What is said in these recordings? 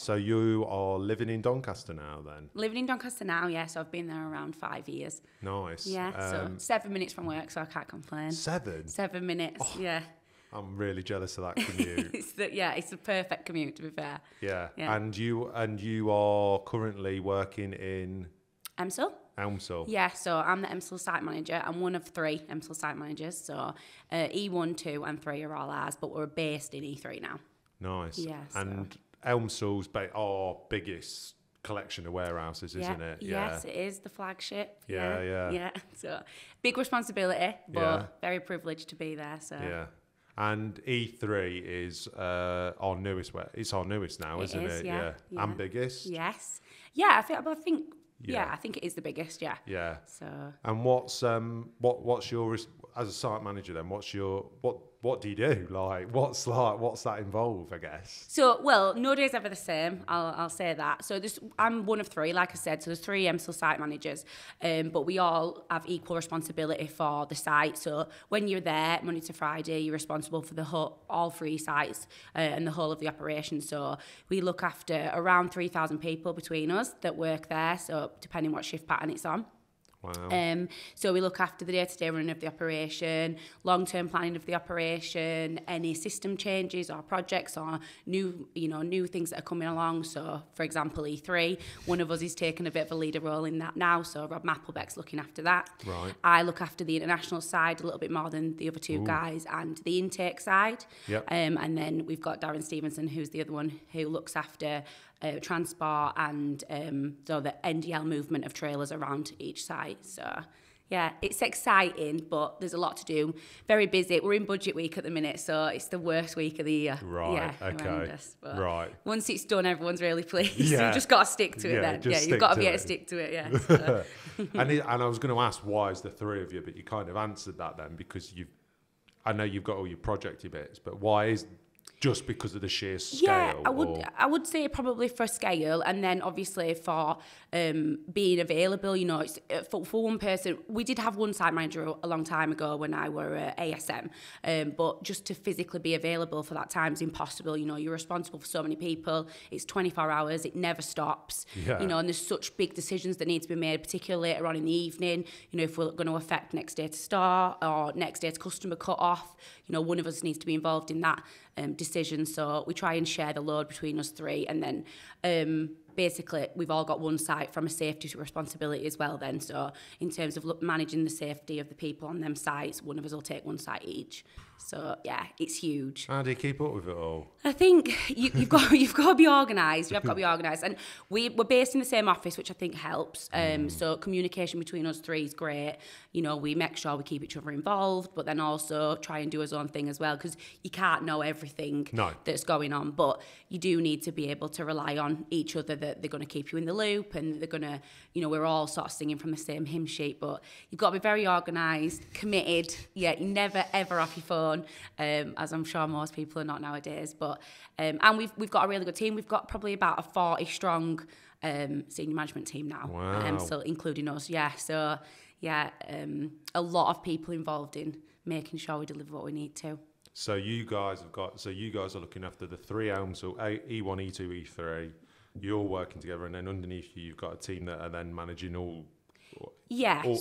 So you are living in Doncaster now then? Living in Doncaster now, yeah. So I've been there around 5 years. Nice. Yeah, so 7 minutes from work, so I can't complain. 7? 7 minutes, yeah. I'm really jealous of that commute. It's the perfect commute, to be fair. Yeah. And you are currently working in Elmsall? Yeah, so I'm the Elmsall site manager. I'm one of 3 Elmsall site managers. So E1, 2 and 3 are all ours, but we're based in E3 now. Nice. Yeah. And Elmsall's our biggest collection of warehouses, isn't it? Yeah. Yes, it is the flagship. Yeah. So big responsibility, but very privileged to be there. So yeah. And E3 is our newest. It's our newest now, isn't it? Yeah. And biggest. Yes. Yeah, I think. Yeah, I think it is the biggest. Yeah. Yeah. So. And what's your, as a site manager then? What do you do? What's that involve? I guess. So, well, no day's ever the same. I'll say that. So I'm one of 3, like I said. So there's 3 Elmsall site managers, but we all have equal responsibility for the site. So when you're there Monday to Friday, you're responsible for all 3 sites and the whole of the operation. So we look after around 3,000 people between us that work there. So depending what shift pattern it's on. Wow. So we look after the day-to-day running of the operation, long-term planning of the operation, any system changes or projects or new things that are coming along. So, for example, E3, one of us is taking a bit of a leader role in that now. So Rob Mapplebeck's looking after that. Right. I look after the international side a little bit more than the other 2 guys and the intake side. Yep. And then we've got Darren Stevenson, who's the other one who looks after transport and so the NDL movement of trailers around each site. So yeah, it's exciting, but there's a lot to do. Very busy. We're in budget week at the minute, so it's the worst week of the year. Right. Yeah, okay. Horrendous, but right. Once it's done, everyone's really pleased. Yeah. You've just got to stick to it then. Yeah, you've got to be able to stick to it. Yeah. So. And I was going to ask why is the 3 of you, but you kind of answered that then because I know you've got all your projecty bits, but why is just because of the sheer scale? Yeah, I would say probably for scale, and then obviously for being available. It's for one person. We did have one site manager a long time ago when I were at ASM, but just to physically be available for that time is impossible. You're responsible for so many people. It's 24 hours. It never stops. Yeah. And there's such big decisions that need to be made, particularly later on in the evening. If we're going to affect next day to store or next day to customer cut off, one of us needs to be involved in that decision. So we try and share the load between us 3, and then basically we've all got one site from a safety responsibility as well then. So in terms of managing the safety of the people on them sites, one of us will take one site each. So yeah, it's huge. How do you keep up with it all? I think you've got to be organised. You have got to be organised, and we're based in the same office, which I think helps. So communication between us 3 is great. We make sure we keep each other involved, but then also try and do our own thing as well, because you can't know everything that's going on. But you do need to be able to rely on each other, that they're going to keep you in the loop, and they're going to, we're all sort of singing from the same hymn sheet. But you've got to be very organised, committed. Yeah, you're never ever off your phone. As I'm sure most people are not nowadays, but and we've got a really good team. We've got probably about a 40 strong senior management team now. Wow. So including us, so a lot of people involved in making sure we deliver what we need to. So you guys are looking after the 3 Elmsall, E1, E2, E3. You're working together, and then underneath you've got a team that are then managing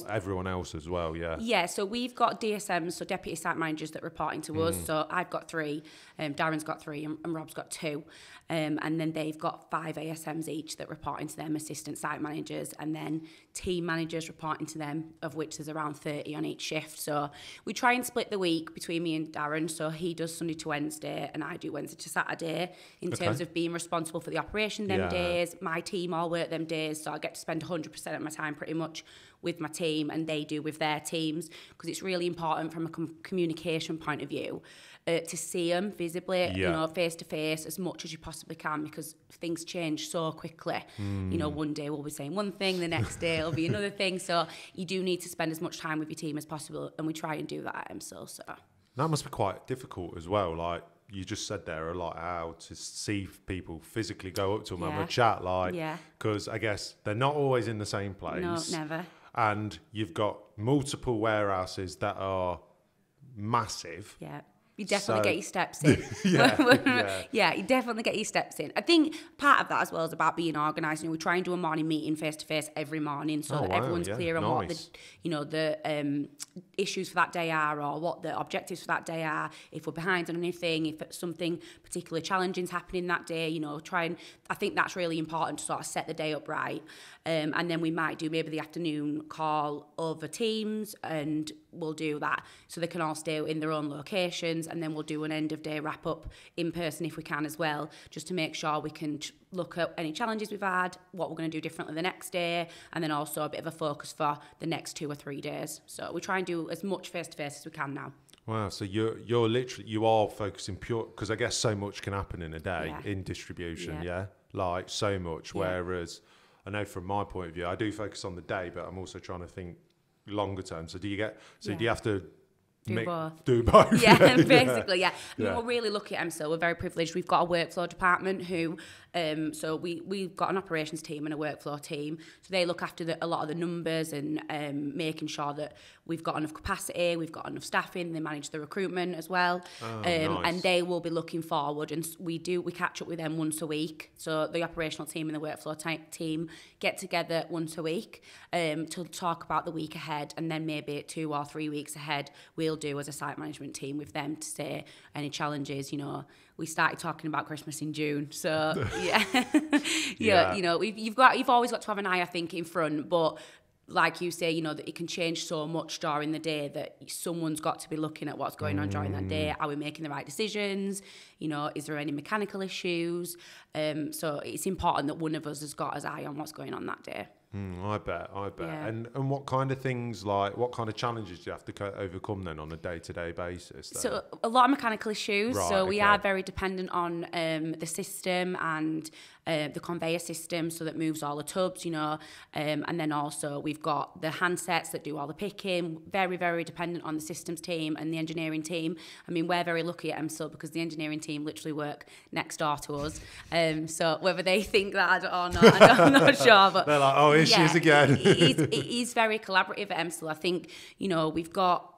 everyone else as well. Yeah, so we've got DSMs, so deputy site managers, that report into us. So I've got 3, Darren's got 3, and Rob's got 2, and then they've got 5 ASMs each that report into them, assistant site managers, and then team managers reporting to them, of which there's around 30 on each shift. So we try and split the week between me and Darren, so he does Sunday to Wednesday and I do Wednesday to Saturday in terms of being responsible for the operation them days. My team all work them days, so I get to spend 100% of my time pretty much with my team, and they do with their teams, because it's really important from a communication point of view to see them visibly, face to face as much as you possibly can, because things change so quickly. One day we'll be saying one thing, the next day it'll be another thing. So you do need to spend as much time with your team as possible, and we try and do that at Elmsall. So that must be quite difficult as well. Like you just said there, how to see people physically go up to them and have a chat, because I guess they're not always in the same place. No, never. And you've got multiple warehouses that are massive. Yeah. You definitely get your steps in. Yeah, you definitely get your steps in. I think part of that as well is about being organised. We try and do a morning meeting face to face every morning so that everyone's clear on what the issues for that day are, or what the objectives for that day are. If we're behind on anything, if something particularly challenging is happening that day, I think that's really important to sort of set the day up right. And then we might do maybe the afternoon call over Teams, and we'll do that so they can all stay in their own locations, and then we'll do an end of day wrap up in person if we can as well, just to make sure we can look at any challenges we've had, what we're going to do differently the next day, and then also a bit of a focus for the next 2 or 3 days. So we try and do as much face to face as we can now. Wow, so you're literally, you are focusing pure, because I guess so much can happen in a day in distribution, like so much, whereas I know from my point of view, I do focus on the day, but I'm also trying to think longer term. So do you have to do both? Yeah, basically, I mean, we're really lucky at Elmsall. We're very privileged. We've got a workflow department who, so we've got an operations team and a workflow team. So they look after a lot of the numbers and making sure that we've got enough capacity, we've got enough staffing. They manage the recruitment as well. Nice. And they will be looking forward. And we catch up with them once a week. So the operational team and the workflow team get together once a week to talk about the week ahead. And then maybe 2 or 3 weeks ahead, we'll do as a site management team with them to say any challenges. We started talking about Christmas in June, so you've always got to have an eye, I think, in front, but like you say, that it can change so much during the day that someone's got to be looking at what's going on during that day. Are we making the right decisions? Is there any mechanical issues? So it's important that one of us has got his eye on what's going on that day. I bet. Yeah. And what kind of things, like what kind of challenges do you have to overcome then on a day-to-day basis? Then? So a lot of mechanical issues. Right, so we are very dependent on the system and the conveyor system, so that moves all the tubs, and then also we've got the handsets that do all the picking. Very, very dependent on the systems team and the engineering team. I mean, we're very lucky at Elmsall because the engineering team literally work next door to us. So whether they think that or not, I'm not sure. But they're like, oh, here she is again. it is very collaborative at Elmsall. I think, we've got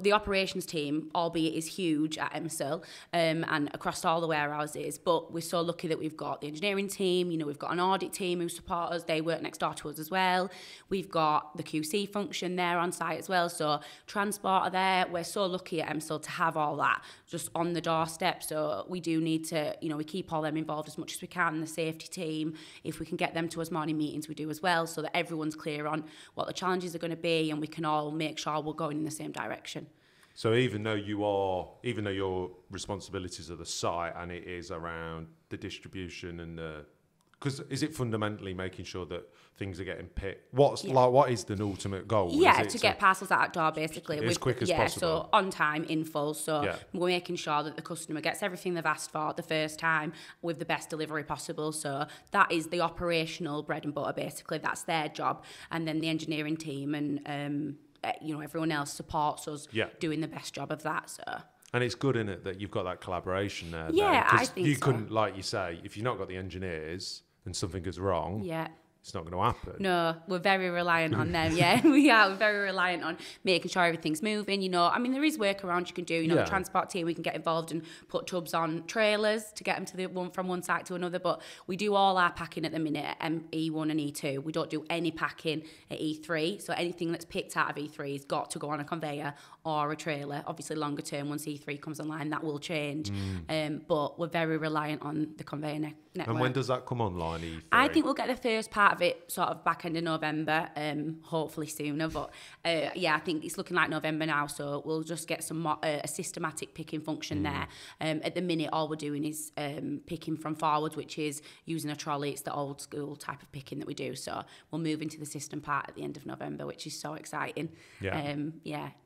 the operations team, albeit is huge at Elmsall and across all the warehouses, but we're so lucky that we've got the engineering team, we've got an audit team who support us. They work next door to us as well. We've got the QC function there on site as well. So transport are there. We're so lucky at Elmsall to have all that just on the doorstep. So we do need to, we keep all them involved as much as we can. The safety team, if we can get them to us morning meetings, we do as well, so that everyone's clear on what the challenges are going to be and we can all make sure we're going in the same direction. So even though your responsibilities are the site and it is around the distribution and because is it fundamentally making sure that things are getting picked? What is the ultimate goal? Yeah, to get parcels out door basically. As quick as possible. So on time, in full. So we're making sure that the customer gets everything they've asked for the first time with the best delivery possible. So that is the operational bread and butter basically. That's their job. And then the engineering team and everyone else supports us doing the best job of that. So. And it's good, isn't it, that you've got that collaboration there? Yeah, I think you couldn't, like you say, if you've not got the engineers and something goes wrong, it's not going to happen. No, we're very reliant on them. Yeah, we are. We're very reliant on making sure everything's moving. I mean, there is workarounds you can do. The transport team, we can get involved and put tubs on trailers to get them to from one site to another. But we do all our packing at the minute at E1 and E2. We don't do any packing at E3. So anything that's picked out of E3 has got to go on a conveyor or a trailer. Obviously, longer term, once E3 comes online, that will change. But we're very reliant on the conveyor network. And when does that come online, E3? I think we'll get the first part of it sort of back end of November, hopefully sooner. But I think it's looking like November now, so we'll just get some more, a systematic picking function there. At the minute, all we're doing is picking from forwards, which is using a trolley. It's the old school type of picking that we do. So we'll move into the system part at the end of November, which is so exciting.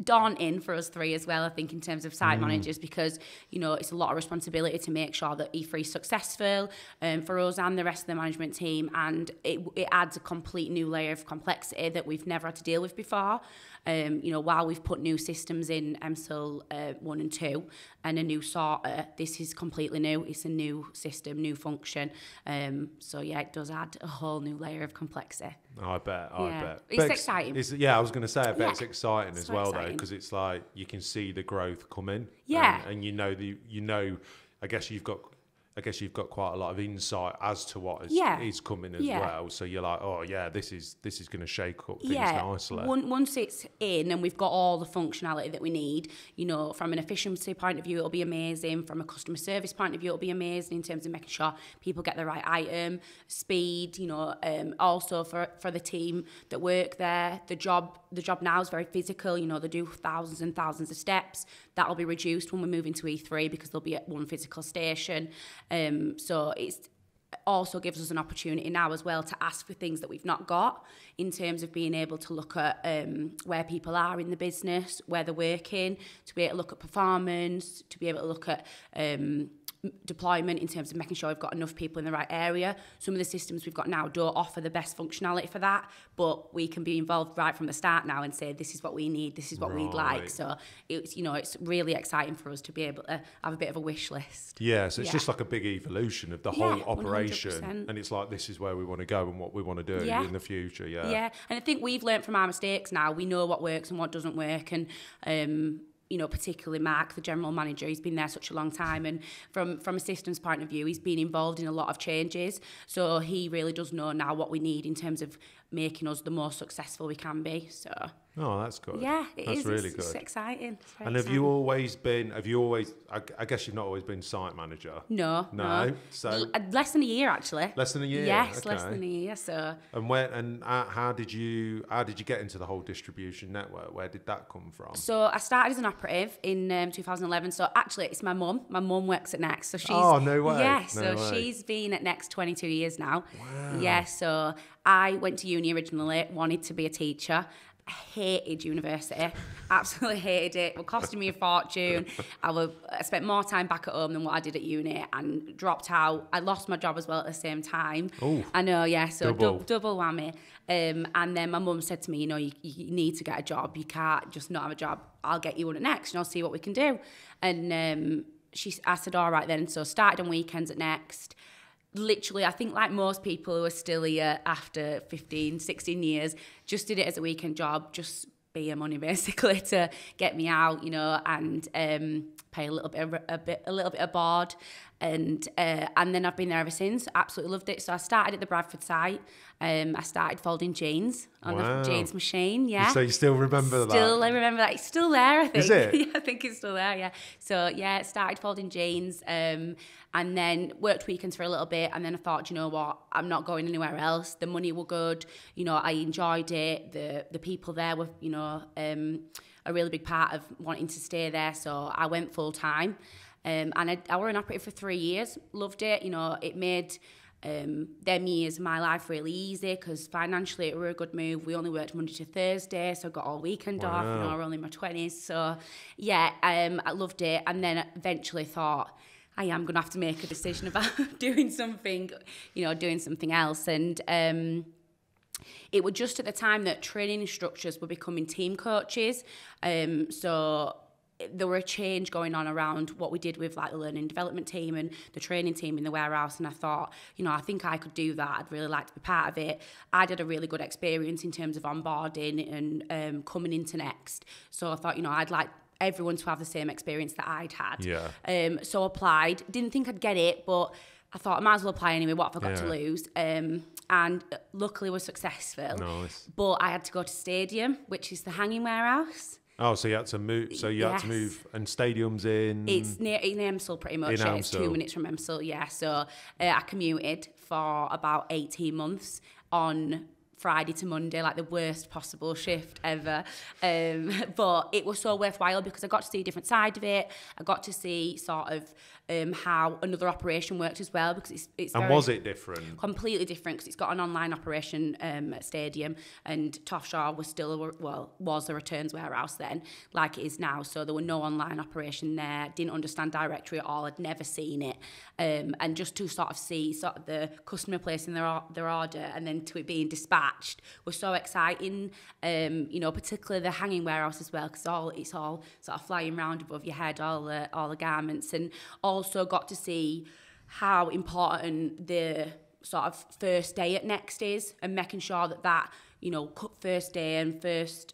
Daunting for us three as well, I think, in terms of site managers, because, it's a lot of responsibility to make sure that E3 is successful for us and the rest of the management team. And it adds a complete new layer of complexity that we've never had to deal with before. You know, while we've put new systems in Elmsall 1 and 2 and a new sorter, this is completely new. It's a new system, new function. So yeah, it does add a whole new layer of complexity. I bet. It's exciting. I was going to say, I bet it's exciting as well, though, because it's like you can see the growth coming. Yeah. And you know, I guess you've got quite a lot of insight as to what is coming as well. So you're like, oh yeah, this is going to shake up things nicely. Once it's in and we've got all the functionality that we need, you know, from an efficiency point of view, it'll be amazing. From a customer service point of view, it'll be amazing in terms of making sure people get the right item, speed, you know, also for the team that work there. The job now is very physical. You know, they do thousands and thousands of steps. That'll be reduced when we move into E3 because they'll be at one physical station. So it's also gives us an opportunity now as well to ask for things that we've not got in terms of being able to look at where people are in the business, where they're working, to be able to look at performance, to be able to look at deployment in terms of making sure we've got enough people in the right area. Some of the systems we've got now don't offer the best functionality for that, but we can be involved right from the start now and say, this is what we need, this is what we'd like. So it's, you know, it's really exciting for us to be able to have a bit of a wish list. Yeah, so it's just like a big evolution of the whole operation. 100%. And it's like, this is where we want to go and what we want to do in the future. Yeah, and I think we've learned from our mistakes now. We know what works and what doesn't work, and you know, particularly Mark, the general manager, he's been there such a long time, and from a systems point of view, he's been involved in a lot of changes, so he really does know now what we need in terms of making us the most successful we can be. So that's good. Yeah, that's really good. It's exciting. And have you always, I guess you've not always been site manager? No. So less than a year, actually. Less than a year? Yes, okay. Less than a year. So. And how did you get into the whole distribution network? Where did that come from? So I started as an operative in 2011. So actually, it's my mum. My mum works at Next. So she's. Oh, no way. Yeah, she's been at Next 22 years now. Wow. Yeah, so I went to uni originally, wanted to be a teacher. Hated university, absolutely hated it. It was costing me a fortune. I spent more time back at home than what I did at uni, and dropped out. I lost my job as well at the same time. Oh, I know, yeah. So double whammy. And then my mum said to me, you know, you need to get a job. You can't just not have a job. I'll get you one at Next, and I'll see what we can do. And I said, all right then. So started on weekends at Next. Literally, I think like most people who are still here after 15, 16 years, just did it as a weekend job, just beer money basically to get me out, you know, and pay a little bit of board, and then I've been there ever since. Absolutely loved it. So I started at the Bradford site. I started folding jeans on the jeans machine. Yeah. So you still remember that? Still, I remember that. It's still there, I think. Is it? Yeah, I think it's still there. Yeah. So yeah, started folding jeans, and then worked weekends for a little bit, and then I thought, you know what, I'm not going anywhere else. The money were good. You know, I enjoyed it. The people there were, you know, a really big part of wanting to stay there. So I went full time. And I were an operative for 3 years. Loved it. You know, it made them years of my life really easy because financially it were a good move. We only worked Monday to Thursday, so I got all weekend off. You know, I were only in my 20s. So, yeah, I loved it. And then eventually thought, I am going to have to make a decision about doing something else. And it was just at the time that training instructors were becoming team coaches. So there were a change going on around what we did with like the learning and development team and the training team in the warehouse, and I thought, you know, I think I could do that. I'd really like to be part of it. I did a really good experience in terms of onboarding and coming into Next, so I thought, you know, I'd like everyone to have the same experience that I'd had. Yeah. So applied. Didn't think I'd get it, but I thought I might as well apply anyway. What have I got to lose? And luckily was successful. Nice. But I had to go to Stadium, which is the hanging warehouse. Oh, so you had to move. So you had to move, and Stadium's in. It's in Elmsall, pretty much. In Elmsall. It's 2 minutes from Elmsall. Yeah. So I commuted for about 18 months on Friday to Monday, like the worst possible shift ever. But it was so worthwhile because I got to see a different side of it. I got to see sort of how another operation worked as well, because it's and was it different? Completely different, because it's got an online operation at Stadium, and Toffshaw was a returns warehouse then, like it is now. So there were no online operation there. Didn't understand directory at all. I'd never seen it, and just to sort of see sort of the customer placing their order and then to it being dispatched was so exciting. Particularly the hanging warehouse as well, because it's all sort of flying round above your head, all the garments, and also got to see how important the sort of first day at Next is, and making sure that first day and first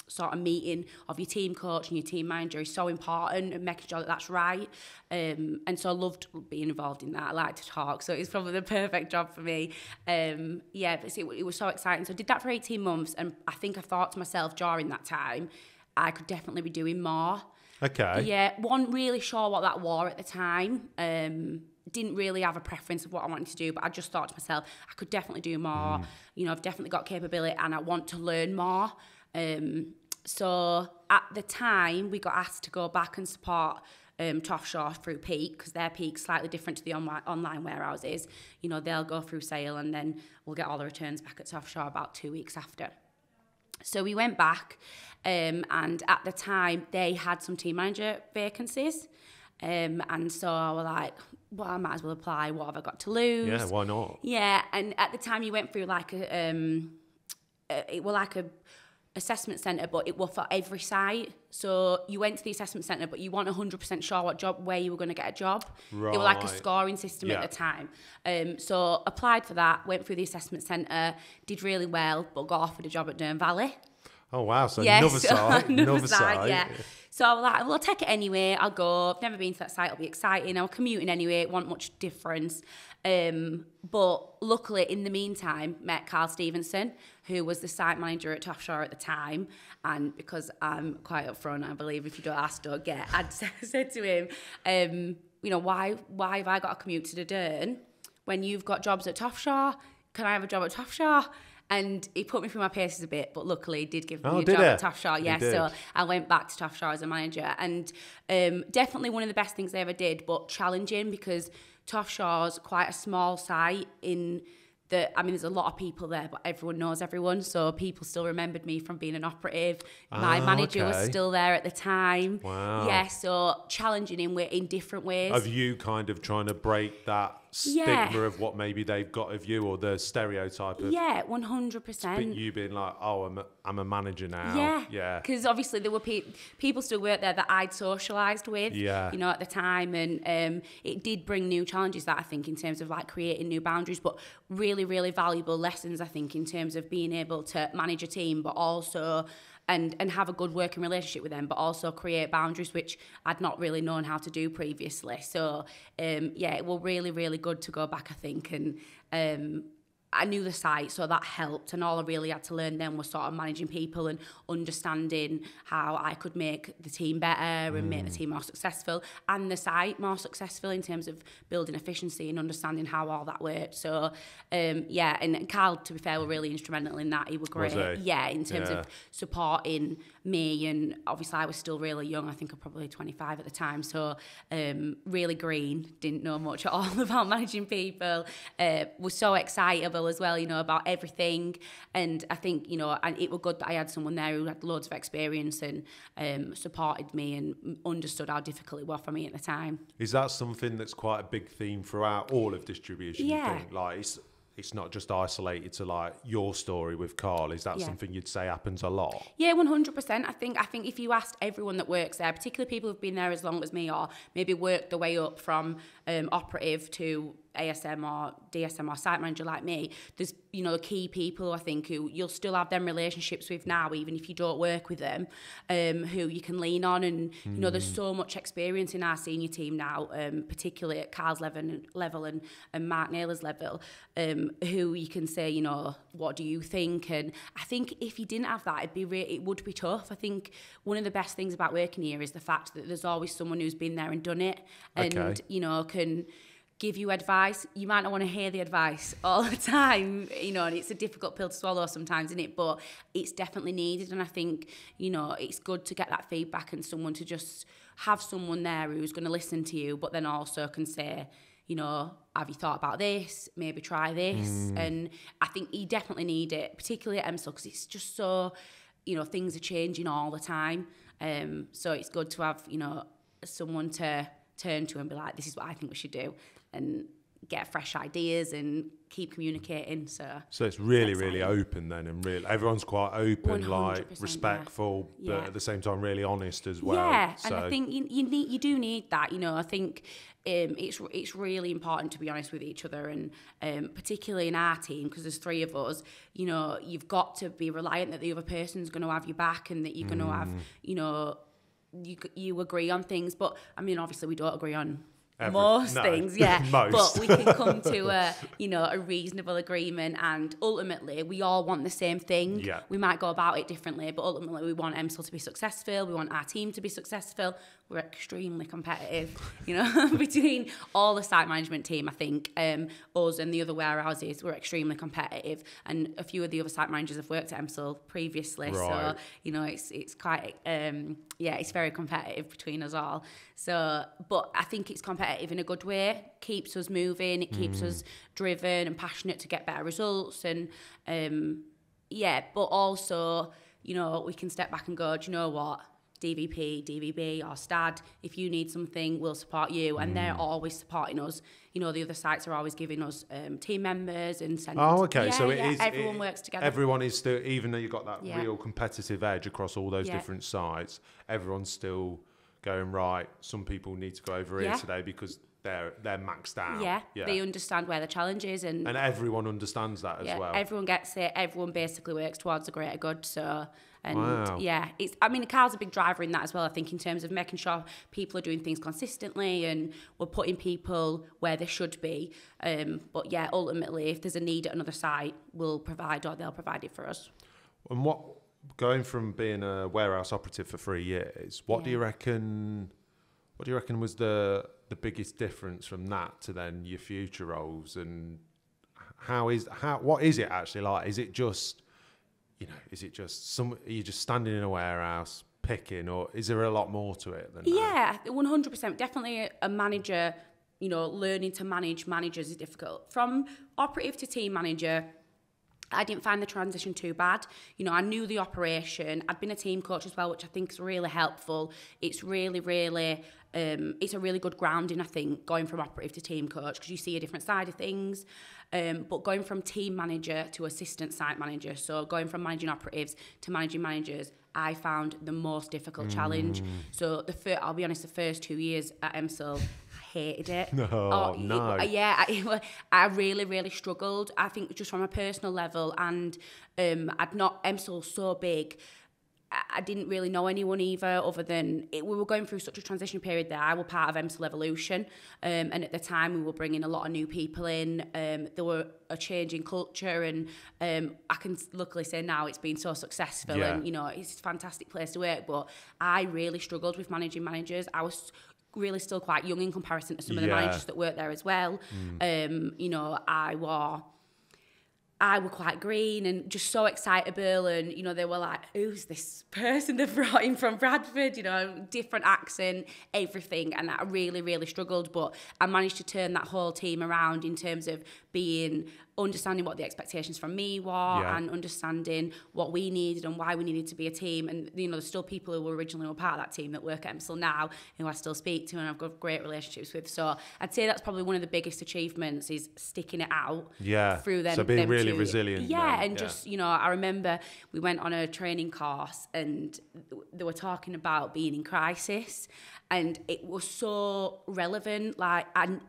sort of meeting of your team coach and your team manager is so important, and making sure that that's right. And so I loved being involved in that. I like to talk, so it's probably the perfect job for me. It was so exciting. So I did that for 18 months, and I think I thought to myself during that time, I could definitely be doing more. Okay. Yeah, wasn't really sure what that was at the time. Didn't really have a preference of what I wanted to do, but I just thought to myself, I could definitely do more. I've definitely got capability and I want to learn more. So at the time, we got asked to go back and support Toffshaw through Peak, because their Peak's slightly different to the online warehouses. They'll go through sale and then we'll get all the returns back at Toffshaw about 2 weeks after. So we went back, and at the time, they had some team manager vacancies. And so I was like, well, I might as well apply. What have I got to lose? Yeah, why not? Yeah, and at the time you went through like a assessment centre, but it was for every site. So you went to the assessment centre, but you weren't 100% sure where you were going to get a job. Right. It was like a scoring system at the time. So applied for that, went through the assessment centre, did really well, but got offered a job at Durham Valley. Oh, wow. So another side. Yeah. So I was like, well, I'll take it anyway. I'll go. I've never been to that site. It'll be exciting. I'm commuting anyway. It won't much difference. But luckily, in the meantime, met Carl Stevenson, who was the site manager at Toffshaw at the time. And because I'm quite upfront, I believe if you don't ask, don't get, I'd said to him, why have I got to commute to the Dern when you've got jobs at Toffshaw? Can I have a job at Toffshaw? And he put me through my paces a bit, but luckily he did give me a job at Toffshaw. Yeah, so I went back to Toffshaw as a manager, and definitely one of the best things they ever did, but challenging, because Toffshaw's quite a small site in there's a lot of people there, but everyone knows everyone, so people still remembered me from being an operative. My manager was still there at the time. Wow. Yeah, so challenging in different ways. Of you kind of trying to break that stigma of what maybe they've got of you, or the stereotype of 100%. You being like, oh, I'm a manager now. Yeah. Because obviously there were people still worked there that I'd socialised with. Yeah. At the time, and it did bring new challenges, that I think, in terms of like creating new boundaries, but really, really valuable lessons, I think, in terms of being able to manage a team, but also and have a good working relationship with them, but also create boundaries, which I'd not really known how to do previously. So, it was really, really good to go back, I think. And I knew the site, so that helped. And all I really had to learn then was sort of managing people and understanding how I could make the team better and make the team more successful, and the site more successful in terms of building efficiency and understanding how all that worked. So, and Carl, to be fair, were really instrumental in that. He was great. In terms of supporting me. And obviously I was still really young. I think I'm probably 25 at the time. So really green, didn't know much at all about managing people. Was so excitable as well, about everything. And I think, and it was good that I had someone there who had loads of experience and supported me and understood how difficult it was for me at the time. Is that something that's quite a big theme throughout all of distribution? Yeah. You think? Like, it's not just isolated to like your story with Carl. Is that something you'd say happens a lot? Yeah, 100%. I think if you asked everyone that works there, particularly people who've been there as long as me, or maybe worked their way up from operative to ASM or DSM or site manager like me, there's key people, I think, who you'll still have them relationships with now, even if you don't work with them, who you can lean on. And there's so much experience in our senior team now, particularly at Carl's level and Mark Naylor's level, who you can say, what do you think? And I think if you didn't have that, it would be tough. I think one of the best things about working here is the fact that there's always someone who's been there and done it, and give you advice. You might not want to hear the advice all the time, you know, and it's a difficult pill to swallow sometimes, isn't it? But it's definitely needed, and I think, you know, it's good to get that feedback and someone to just have someone there who's going to listen to you, but then also can say, you know, have you thought about this? Maybe try this. And I think you definitely need it, particularly at Elmsall, because it's just so, you know, things are changing all the time. So it's good to have, you know, someone to turn to and be like, this is what I think we should do, and get fresh ideas and keep communicating. So it's really open then, and really everyone's quite open, like respectful, but at the same time really honest as well. Yeah, so. and I think you do need that. You know, I think it's really important to be honest with each other, and particularly in our team, because there's 3 of us. You know, you've got to be reliant that the other person's going to have your back, and that you're going to have, you know, you agree on things. But I mean, obviously we don't agree on most things, but we can come to a reasonable agreement, and ultimately we all want the same thing. We might go about it differently, but ultimately we want Elmsall to be successful, we want our team to be successful. We're extremely competitive, you know, between all the site management team. I think us and the other warehouses, we're extremely competitive, and a few of the other site managers have worked at Elmsall previously, so you know, it's quite it's very competitive between us all. So, but I think it's competitive in a good way. Keeps us moving. It keeps us driven and passionate to get better results. And but also, you know, we can step back and go, do you know what? DVP, DVB or STAD, if you need something, we'll support you. And they're always supporting us. You know, the other sites are always giving us team members and sending... So everyone works together. Everyone is still, even though you've got that real competitive edge across all those different sites, everyone's still going, right, some people need to go over here today because they're maxed out. They understand where the challenge is. And everyone understands that as well. Everyone gets it. Everyone basically works towards a greater good. So... And Carl's a big driver in that as well, I think, in terms of making sure people are doing things consistently and we're putting people where they should be. But yeah, ultimately, if there's a need at another site, we'll provide, or they'll provide it for us. And going from being a warehouse operative for 3 years, what do you reckon was the biggest difference from that to then your future roles? And what is it actually like? Is it just... You know, is it just are you just standing in a warehouse picking, or is there a lot more to it than that? 100%. Definitely a manager, you know, learning to manage managers is difficult. From operative to team manager, I didn't find the transition too bad. You know, I knew the operation. I'd been a team coach as well, which I think is really helpful. It's really, it's a really good grounding, I think, going from operative to team coach, because you see a different side of things. But going from team manager to assistant site manager, so going from managing operatives to managing managers, I found the most difficult challenge. So I'll be honest, the first 2 years at Elmsall, I hated it. I really, really struggled. I think just from a personal level, and Elmsall's so big. I didn't really know anyone either, other than we were going through such a transition period there. I was part of Elmsall Evolution, and at the time we were bringing a lot of new people in. There were a change in culture, and I can luckily say now it's been so successful, and you know, it's a fantastic place to work. But I really struggled with managing managers. I was really still quite young in comparison to some of the managers that work there as well. You know, I were quite green and just so excitable, and you know, they were like, who's this person they've brought in from Bradford, you know, different accent, everything. And I really, really struggled, but I managed to turn that whole team around in terms of understanding what the expectations from me were, and understanding what we needed and why we needed to be a team. And you know, there's still people who were originally part of that team that work at Elmsall now, who I still speak to and I've got great relationships with. So I'd say that's probably one of the biggest achievements, is sticking it out through them. So being really resilient. Just, you know, I remember we went on a training course and they were talking about being in crisis, and it was so relevant. Like, and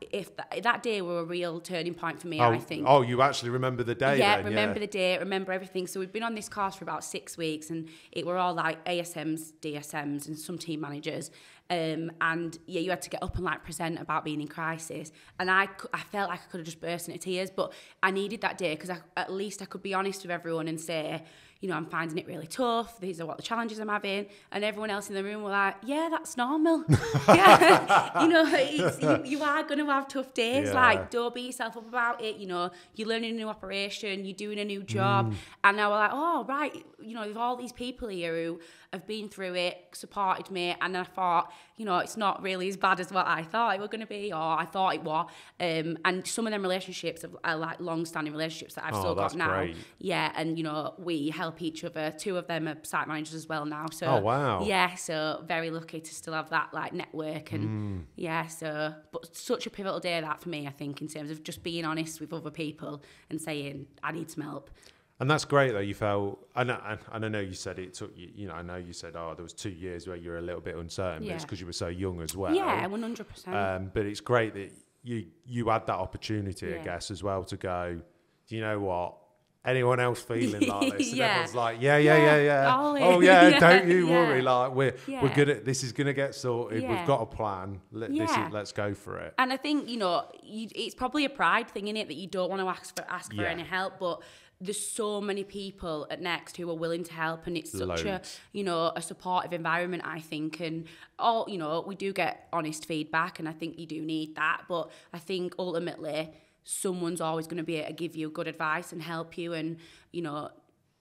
that day were a real turning point for me, I think. Oh, you actually remember the day? Remember the day, remember everything. So we'd been on this course for about 6 weeks, and it were all like ASMs, DSMs, and some team managers. And yeah, you had to get up and like present about being in crisis. And I felt like I could have just burst into tears, but I needed that day because at least I could be honest with everyone and say, you know, I'm finding it really tough. These are what the challenges I'm having. And everyone else in the room were like, yeah, that's normal. Yeah. You know, you are going to have tough days. Yeah. Like, don't beat yourself up about it. You know, you're learning a new operation, you're doing a new job. And now we're like, oh, right. You know, there's all these people here who have been through it, supported me. And I thought, you know, it's not really as bad as what I thought it was going to be, or I thought it was. And some of them relationships are like long-standing relationships that I've still got now. Great. Yeah, and, you know, we help each other. 2 of them are site managers as well now. So, oh, wow. Yeah, so very lucky to still have that, like, network. And, yeah, so, but such a pivotal day that for me, I think, in terms of just being honest with other people and saying, I need some help. And that's great that you felt, and I know you said it took you, you know, I know you said, oh, there was 2 years where you were a little bit uncertain, but it's because you were so young as well. Yeah, 100%. But it's great that you had that opportunity, I guess, as well to go, do you know what? Anyone else feeling like this? And everyone's like, yeah. Oh, yeah, don't you worry. Like, we're good at this, is going to get sorted. Yeah. We've got a plan. Let's go for it. And I think, you know, it's probably a pride thing, innit, that you don't want to ask for any help, but there's so many people at Next who are willing to help, and it's such a, you know, a supportive environment, I think. And all, you know, we do get honest feedback, and I think you do need that. But I think ultimately someone's always going to be able to give you good advice and help you. And, you know,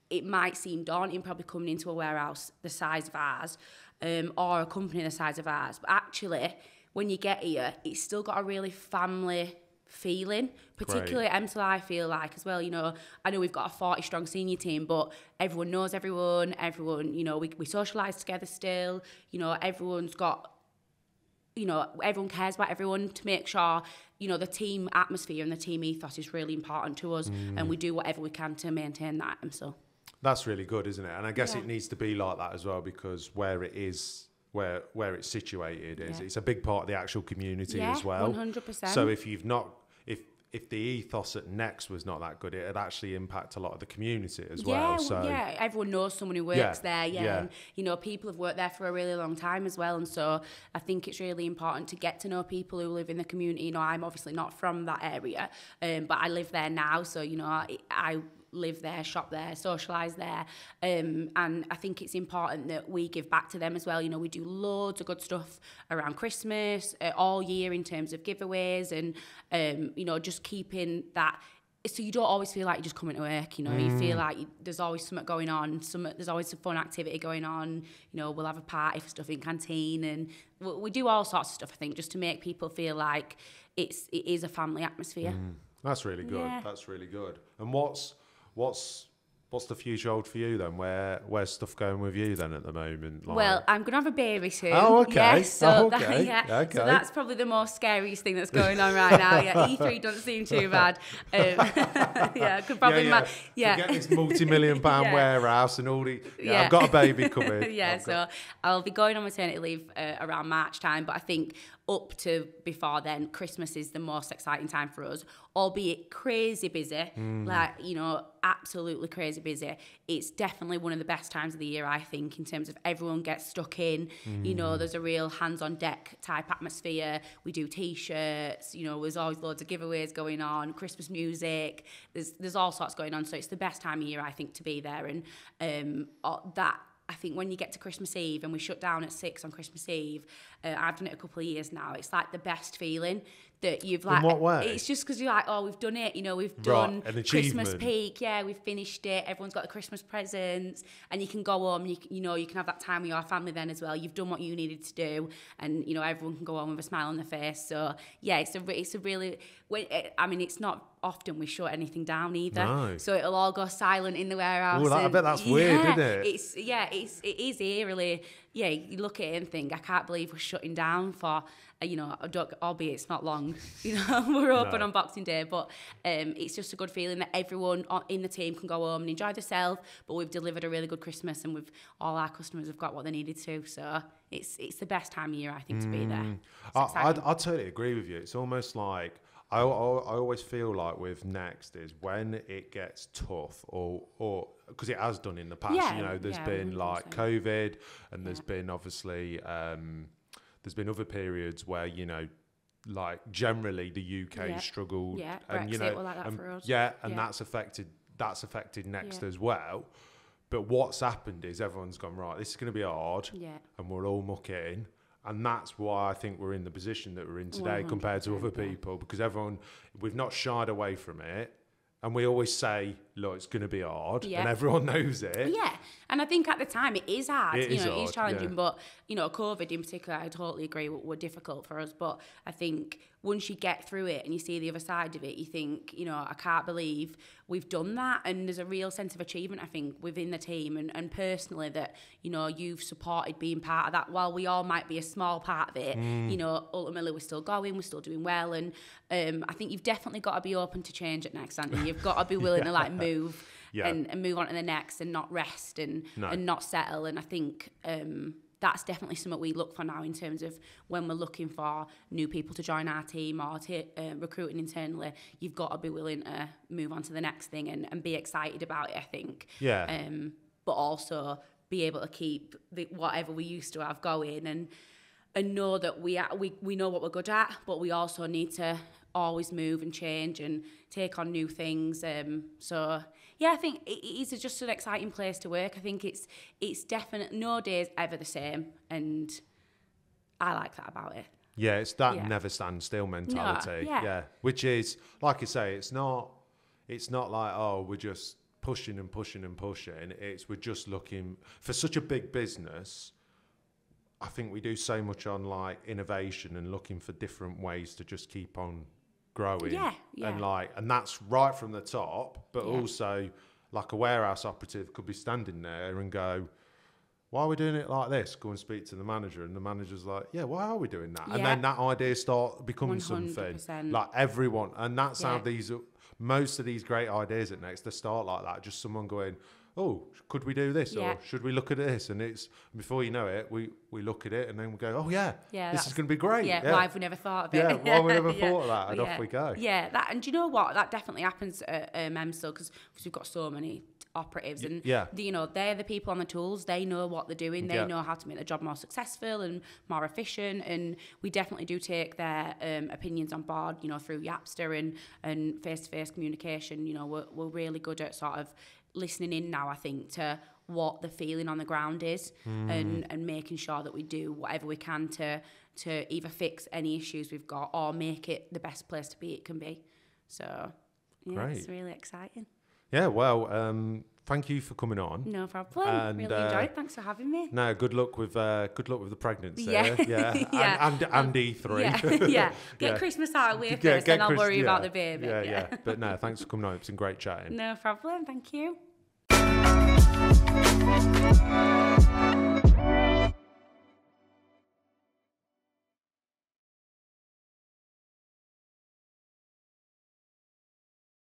it might seem daunting probably coming into a warehouse the size of ours, or a company the size of ours. But actually, when you get here, it's still got a really family feeling, particularly at Elmsall, I feel like as well. You know, I know we've got a 40 strong senior team, but everyone knows everyone, you know, we socialise together still, you know, everyone's got, you know, everyone cares about everyone to make sure, you know, the team atmosphere and the team ethos is really important to us, and we do whatever we can to maintain that. And so that's really good, isn't it? And I guess it needs to be like that as well, because where it is, where it's situated is, it's a big part of the actual community as well. 100%. So if you've not, if the ethos at Next was not that good, it'd actually impact a lot of the community as well. So everyone knows someone who works there. And, you know, people have worked there for a really long time as well. And so I think it's really important to get to know people who live in the community. You know, I'm obviously not from that area, but I live there now. So, you know, I live there, shop there, socialise there, and I think it's important that we give back to them as well. You know, we do loads of good stuff around Christmas, all year in terms of giveaways, and you know, just keeping that, so you don't always feel like you're just coming to work. You know, you feel like there's always something going on, there's always some fun activity going on. You know, we'll have a party for stuff in canteen, and we do all sorts of stuff, I think, just to make people feel like it is a family atmosphere. That's really good. That's really good. And what's the future hold for you then? Where's stuff going with you then at the moment? Like... Well, I'm going to have a baby soon. Oh, okay. Yes, so okay. So that's probably the most scariest thing that's going on right now. Yeah, E3 doesn't seem too bad. Could probably... Forget this multi-million-pound warehouse and all the... I've got a baby coming. So I'll be going on maternity leave around March time, but I think up to before then, Christmas is the most exciting time for us, albeit crazy busy, like, you know, absolutely crazy busy. It's definitely one of the best times of the year, I think, in terms of everyone gets stuck in. You know, there's a real hands-on deck type atmosphere. We do T-shirts, you know, there's always loads of giveaways going on, Christmas music, there's all sorts going on. So it's the best time of year, I think, to be there. And that, I think when you get to Christmas Eve and we shut down at 6 on Christmas Eve, I've done it a couple of years now, it's like the best feeling that you've like... In what way? It's just because you're like, oh, we've done it, you know, we've done Christmas peak, we've finished it, everyone's got the Christmas presents, and you can go home, you know, you can have that time with your family then as well. You've done what you needed to do, and, you know, everyone can go home with a smile on their face. So, yeah, it's a really... I mean, it's not often we shut anything down either. No. So it'll all go silent in the warehouse. I bet that's weird, isn't it? It is eerily... Yeah, you look at it and think, I can't believe we're shutting down for, you know, albeit it's not long, you know, we're open on Boxing Day, but it's just a good feeling that everyone in the team can go home and enjoy themselves, but we've delivered a really good Christmas, and all our customers have got what they needed to, so it's the best time of year, I think, to be there. I totally agree with you. It's almost like, I always feel like with Next is when it gets tough, or because it has done in the past, you know, there's been 100%. Like COVID, and there's been obviously there's been other periods where, you know, like generally the UK struggled. Yeah, and, Brexit you know, were like that for us. Yeah, and that's affected next as well. But what's happened is everyone's gone, right, this is going to be hard, and we'll all muck it in. And that's why I think we're in the position that we're in today 100%, compared to other people, because we've not shied away from it. And we always say, look, it's going to be hard, and everyone knows it. Yeah, and I think at the time it is hard. It is challenging, but, you know, COVID in particular, I totally agree, were difficult for us. But I think once you get through it and you see the other side of it, you think, you know, I can't believe we've done that. And there's a real sense of achievement, I think, within the team and personally that, you know, you've supported being part of that. While we all might be a small part of it, you know, ultimately we're still going, we're still doing well. And I think you've definitely got to be open to change at next, Andy. You've got to be willing to, like, move and move on to the next and not rest and not settle. And I think that's definitely something we look for now in terms of when we're looking for new people to join our team or recruiting internally. You've got to be willing to move on to the next thing and be excited about it, I think. Yeah. But also be able to keep whatever we used to have going and know that we know what we're good at, but we also need to always move and change and take on new things. So yeah, I think it is just an exciting place to work. I think it's definitely no day's ever the same, and I like that about it. Yeah, it's that never stand still mentality. No, which is, like I say, it's not like, oh, we're just pushing and pushing and pushing. We're just looking for such a big business. I think we do so much on like innovation and looking for different ways to just keep on growing. And that's right from the top, but also like a warehouse operative could be standing there and go, why are we doing it like this? Go and speak to the manager, and the manager's like, yeah, why are we doing that? And then that idea start becoming 100%. Something like everyone, and that's how most of these great ideas at Next, they start like that, just someone going, oh, could we do this? Or should we look at this? And it's, before you know it, we look at it and then we go, oh this is going to be great. Why have we never thought of it? Why have we never thought of that? And off we go. And do you know what? That definitely happens at Elmsall, because we've got so many operatives and you know, they're the people on the tools. They know what they're doing. They know how to make the job more successful and more efficient, and we definitely do take their opinions on board, you know, through Yapster and face-to-face communication. You know, we're really good at sort of listening in now, I think, to what the feeling on the ground is, and making sure that we do whatever we can to either fix any issues we've got or make it the best place to be it can be. So it's really exciting. Yeah, well, thank you for coming on. No problem. And, really enjoyed it. Thanks for having me. No, good luck with the pregnancy. And E3. Get Christmas out of the way first, and I'll worry about the baby. But no, thanks for coming on. It's been great chatting. No problem. Thank you.